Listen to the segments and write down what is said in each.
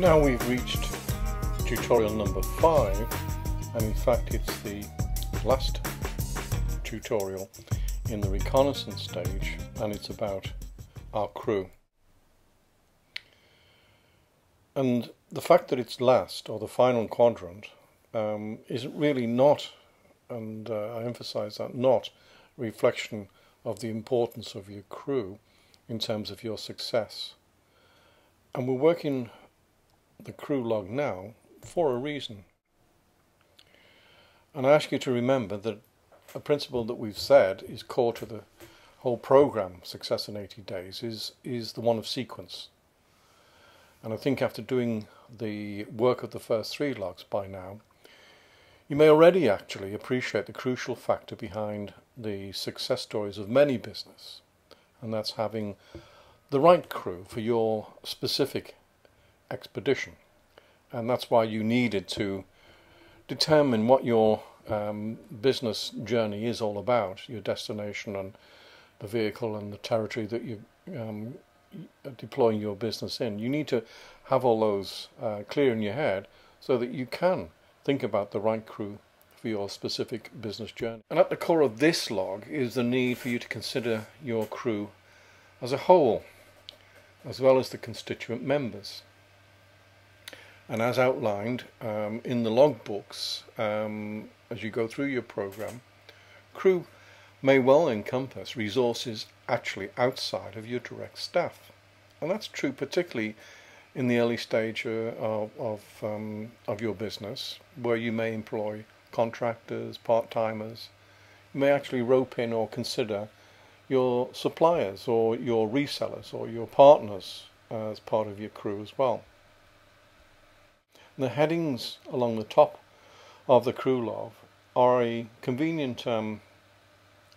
Now we've reached tutorial number 5, and in fact it's the last tutorial in the reconnaissance stage, and it's about our crew. And the fact that it's last, or the final quadrant, is really not, and I emphasize that, not a reflection of the importance of your crew in terms of your success. And we're working the crew log now for a reason. And I ask you to remember that a principle that we've said is core to the whole program, Success in 80 Days, is the one of sequence. And I think after doing the work of the first 3 logs by now, you may already actually appreciate the crucial factor behind the success stories of many business, and that's having the right crew for your specific expedition. And that's why you needed to determine what your business journey is all about, your destination and the vehicle and the territory that you're deploying your business in. You need to have all those clear in your head so that you can think about the right crew for your specific business journey. And at the core of this log is the need for you to consider your crew as a whole, as well as the constituent members. And as outlined in the logbooks, as you go through your program, crew may well encompass resources actually outside of your direct staff. And that's true particularly in the early stage of your business, where you may employ contractors, part-timers. You may actually rope in or consider your suppliers or your resellers or your partners as part of your crew as well. The headings along the top of the crew log are a convenient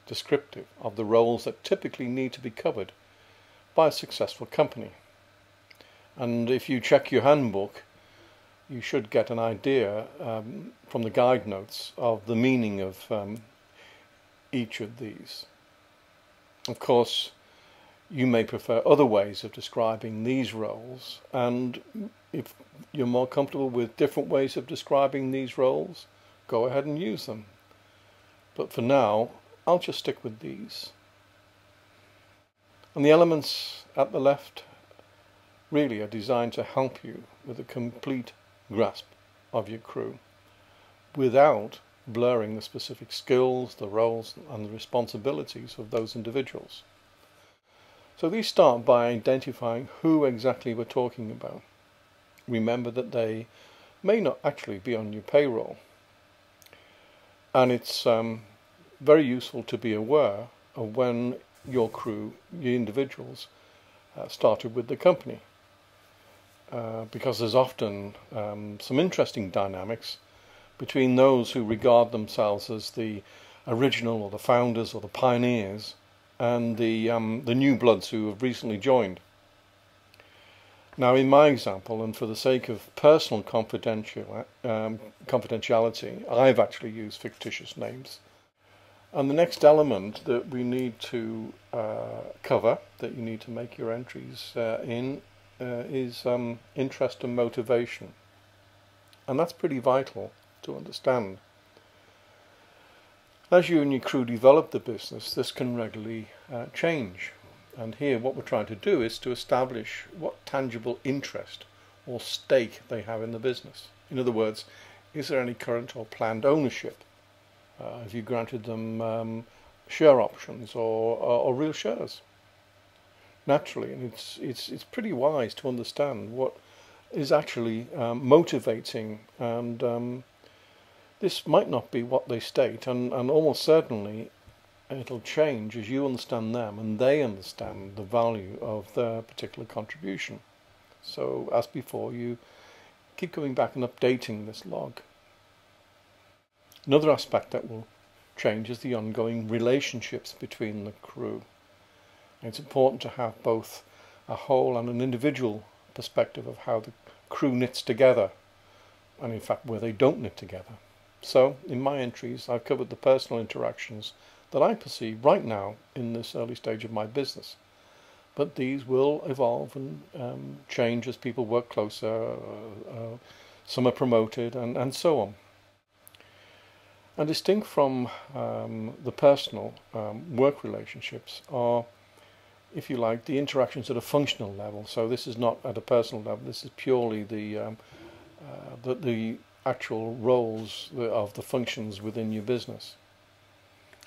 descriptive of the roles that typically need to be covered by a successful company. And if you check your handbook, you should get an idea from the guide notes of the meaning of each of these. Of course, you may prefer other ways of describing these roles, and if you're more comfortable with different ways of describing these roles, go ahead and use them. But for now, I'll just stick with these. And the elements at the left really are designed to help you with a complete grasp of your crew without blurring the specific skills, the roles and the responsibilities of those individuals. So these start by identifying who exactly we're talking about. Remember that they may not actually be on your payroll, and it's very useful to be aware of when your crew, your individuals, started with the company, because there's often some interesting dynamics between those who regard themselves as the original or the founders or the pioneers and the new bloods who have recently joined. Now, in my example, and for the sake of personal confidentiality, I've actually used fictitious names. And the next element that we need to cover, that you need to make your entries in, is interest and motivation. And that's pretty vital to understand. As you and your crew develop the business, this can regularly change. And here what we're trying to do is to establish what tangible interest or stake they have in the business. In other words, is there any current or planned ownership? Have you granted them share options or real shares? Naturally, and it's pretty wise to understand what is actually motivating, and this might not be what they state, and almost certainly it'll change as you understand them and they understand the value of their particular contribution. So as before, you keep coming back and updating this log. Another aspect that will change is the ongoing relationships between the crew. It's important to have both a whole and an individual perspective of how the crew knits together, and in fact where they don't knit together. So in my entries I've covered the personal interactions that I perceive right now in this early stage of my business. but these will evolve and change as people work closer, some are promoted, and so on. And distinct from the personal work relationships are, if you like, the interactions at a functional level. So this is not at a personal level, this is purely the actual roles of the functions within your business.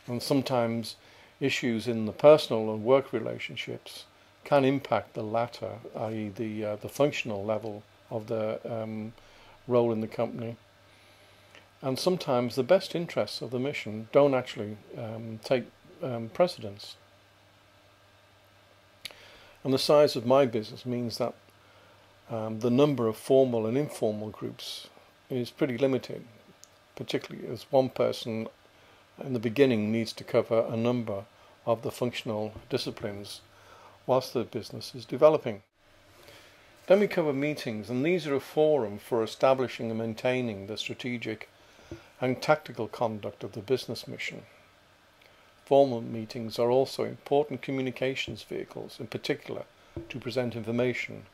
And sometimes issues in the personal and work relationships can impact the latter, i.e. the functional level of the role in the company. And sometimes the best interests of the mission don't actually take precedence. And the size of my business means that the number of formal and informal groups is pretty limited, particularly as one person in the beginning needs to cover a number of the functional disciplines whilst the business is developing. Then we cover meetings, and these are a forum for establishing and maintaining the strategic and tactical conduct of the business mission. Formal meetings are also important communications vehicles, in particular to present information,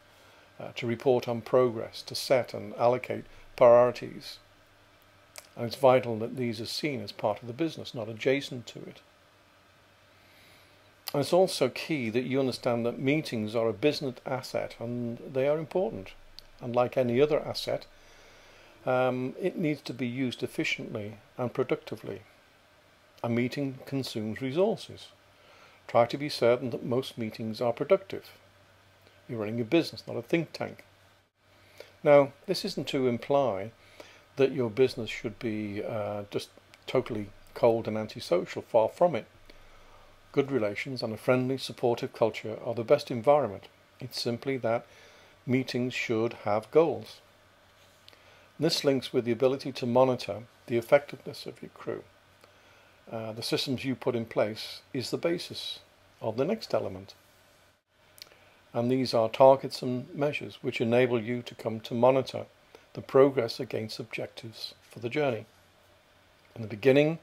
to report on progress, to set and allocate priorities. And it's vital that these are seen as part of the business, not adjacent to it. And it's also key that you understand that meetings are a business asset, and they are important. And like any other asset, it needs to be used efficiently and productively. A meeting consumes resources. Try to be certain that most meetings are productive. You're running a business, not a think tank. Now, this isn't to imply that your business should be just totally cold and antisocial. Far from it. Good relations and a friendly, supportive culture are the best environment. It's simply that meetings should have goals. This links with the ability to monitor the effectiveness of your crew. The systems you put in place is the basis of the next element. And these are targets and measures which enable you to come to monitor the progress against objectives for the journey. In the beginning,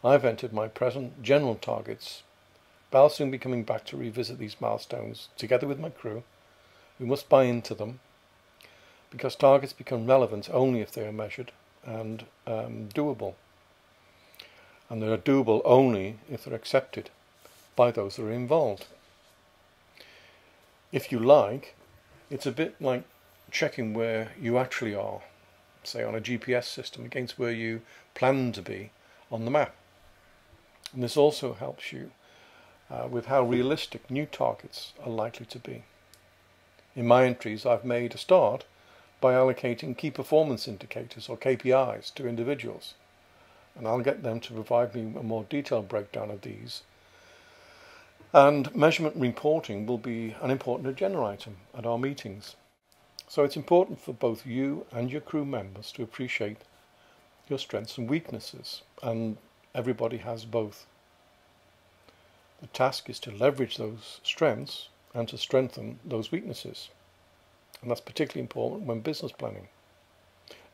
I've entered my present general targets, but I'll soon be coming back to revisit these milestones together with my crew. We must buy into them, because targets become relevant only if they are measured and doable. And they are doable only if they're accepted by those that are involved. If you like, it's a bit like checking where you actually are, say on a GPS system, against where you plan to be on the map. And this also helps you with how realistic new targets are likely to be. In my entries, I've made a start by allocating key performance indicators, or KPIs, to individuals, and I'll get them to provide me a more detailed breakdown of these. And measurement reporting will be an important agenda item at our meetings. So it's important for both you and your crew members to appreciate your strengths and weaknesses, and everybody has both. The task is to leverage those strengths and to strengthen those weaknesses. And that's particularly important when business planning.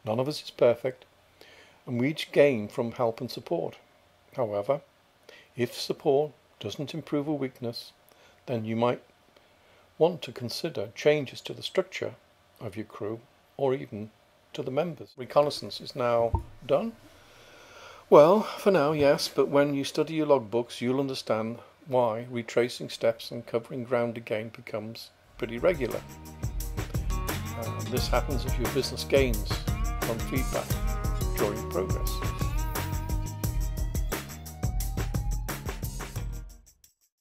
None of us is perfect, and we each gain from help and support. However, if support doesn't improve a weakness, then you might want to consider changes to the structure of your crew, or even to the members. Reconnaissance is now done? Well, for now, yes, but when you study your logbooks, you'll understand why retracing steps and covering ground again becomes pretty regular. This happens if your business gains from feedback during progress.